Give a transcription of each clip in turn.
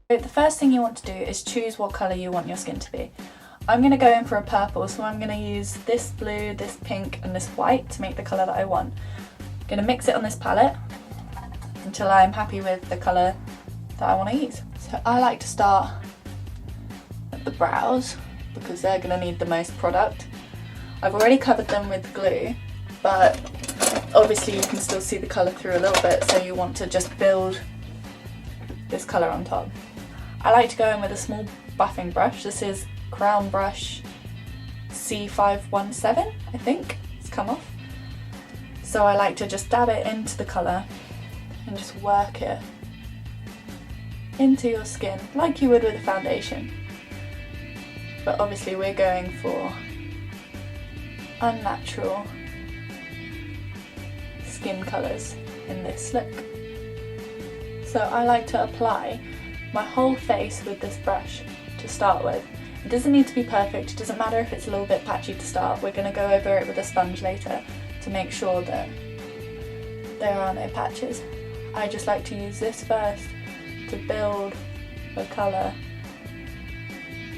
The first thing you want to do is choose what colour you want your skin to be. I'm going to go in for a purple, so I'm going to use this blue, this pink and this white to make the colour that I want. I'm going to mix it on this palette until I'm happy with the colour that I want to use. So I like to start at the brows because they're going to need the most product. I've already covered them with glue, but obviously you can still see the colour through a little bit, so you want to just build this colour on top. I like to go in with a small buffing brush. This is Crown Brush C517, I think it's come off. So I like to just dab it into the colour and just work it into your skin like you would with a foundation. But obviously we're going for unnatural skin colours in this look. So I like to apply my whole face with this brush to start with. It doesn't need to be perfect, it doesn't matter if it's a little bit patchy to start. We're going to go over it with a sponge later to make sure that there are no patches. I just like to use this first to build the colour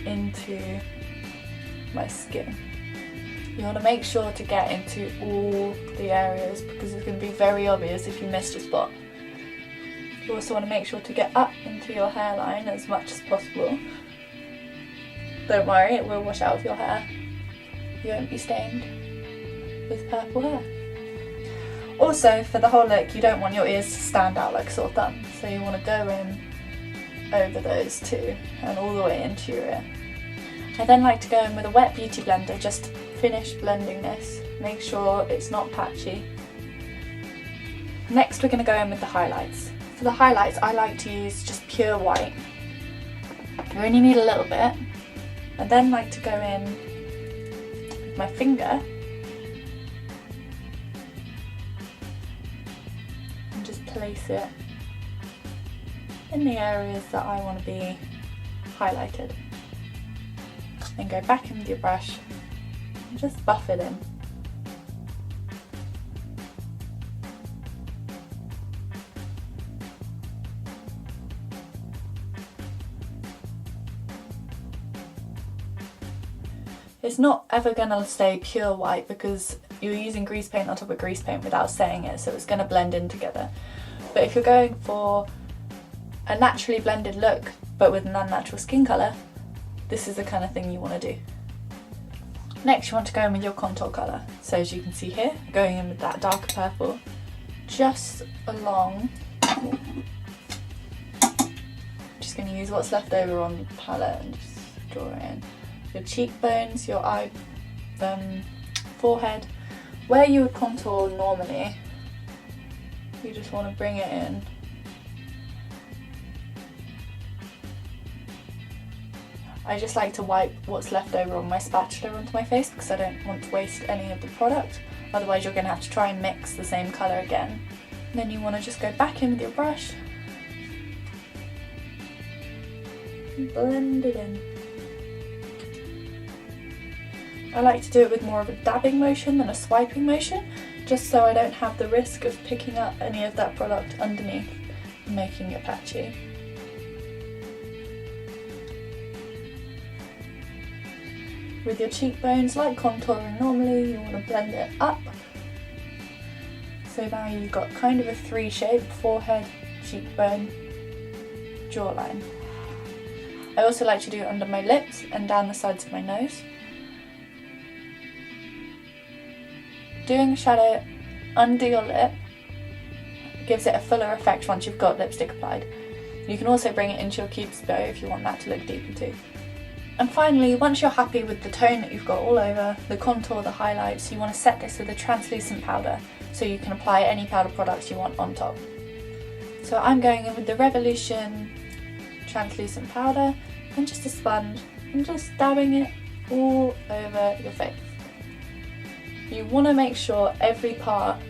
into my skin. You want to make sure to get into all the areas because it's going to be very obvious if you missed a spot. You also want to make sure to get up into your hairline as much as possible. Don't worry, it will wash out of your hair. You won't be stained with purple hair. Also, for the whole look, you don't want your ears to stand out like a sore thumb, so you want to go in over those too and all the way into your ear. I then like to go in with a wet beauty blender just to finish blending this, make sure it's not patchy. Next we're going to go in with the highlights. For the highlights I like to use just pure white. You only need a little bit. I then like to go in with my finger and just place it in the areas that I want to be highlighted. Then go back in with your brush and just buff it in. It's not ever going to stay pure white because you're using grease paint on top of grease paint without saying it, so it's going to blend in together. But if you're going for a naturally blended look but with an unnatural skin colour, this is the kind of thing you want to do. Next you want to go in with your contour colour. So as you can see here, going in with that darker purple, just along. Just going to use what's left over on the palette and just draw it in. Your cheekbones, your eye, forehead, where you would contour normally, you just want to bring it in. I just like to wipe what's left over on my spatula onto my face because I don't want to waste any of the product, otherwise you're going to have to try and mix the same colour again. And then you want to just go back in with your brush and blend it in. I like to do it with more of a dabbing motion than a swiping motion, just so I don't have the risk of picking up any of that product underneath and making it patchy. With your cheekbones, like contouring normally, you want to blend it up. So now you've got kind of a 3 shape: forehead, cheekbone, jawline. I also like to do it under my lips and down the sides of my nose. Doing a shadow under your lip gives it a fuller effect once you've got lipstick applied. You can also bring it into your cupid's bow if you want that to look deeper too. And finally, once you're happy with the tone that you've got all over, the contour, the highlights, you want to set this with a translucent powder so you can apply any powder products you want on top. So I'm going in with the Revolution translucent powder and just a sponge and just dabbing it all over your face. You want to make sure every part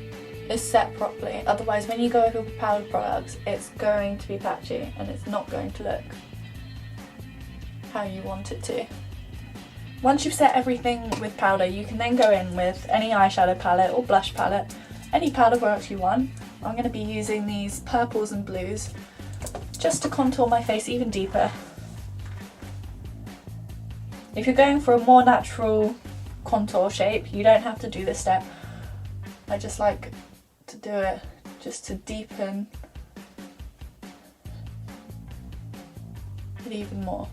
is set properly, otherwise when you go over with powder products it's going to be patchy and it's not going to look how you want it to. Once you've set everything with powder, you can then go in with any eyeshadow palette or blush palette, any powder products you want. I'm going to be using these purples and blues. just to contour my face even deeper. If you're going for a more natural contour shape, you don't have to do this step. I just like to do it just to deepen it even more.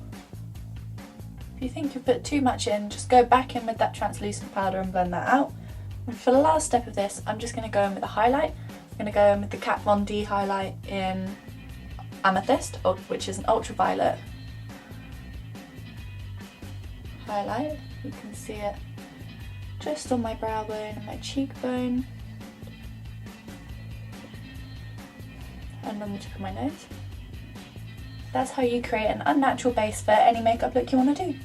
If you think you've put too much in, just go back in with that translucent powder and blend that out. And for the last step of this, I'm just going to go in with a highlight. I'm going to go in with the Kat Von D highlight in Amethyst, which is an ultraviolet highlight. You can see it just on my brow bone and my cheekbone and on the tip of my nose. That's how you create an unnatural base for any makeup look you want to do.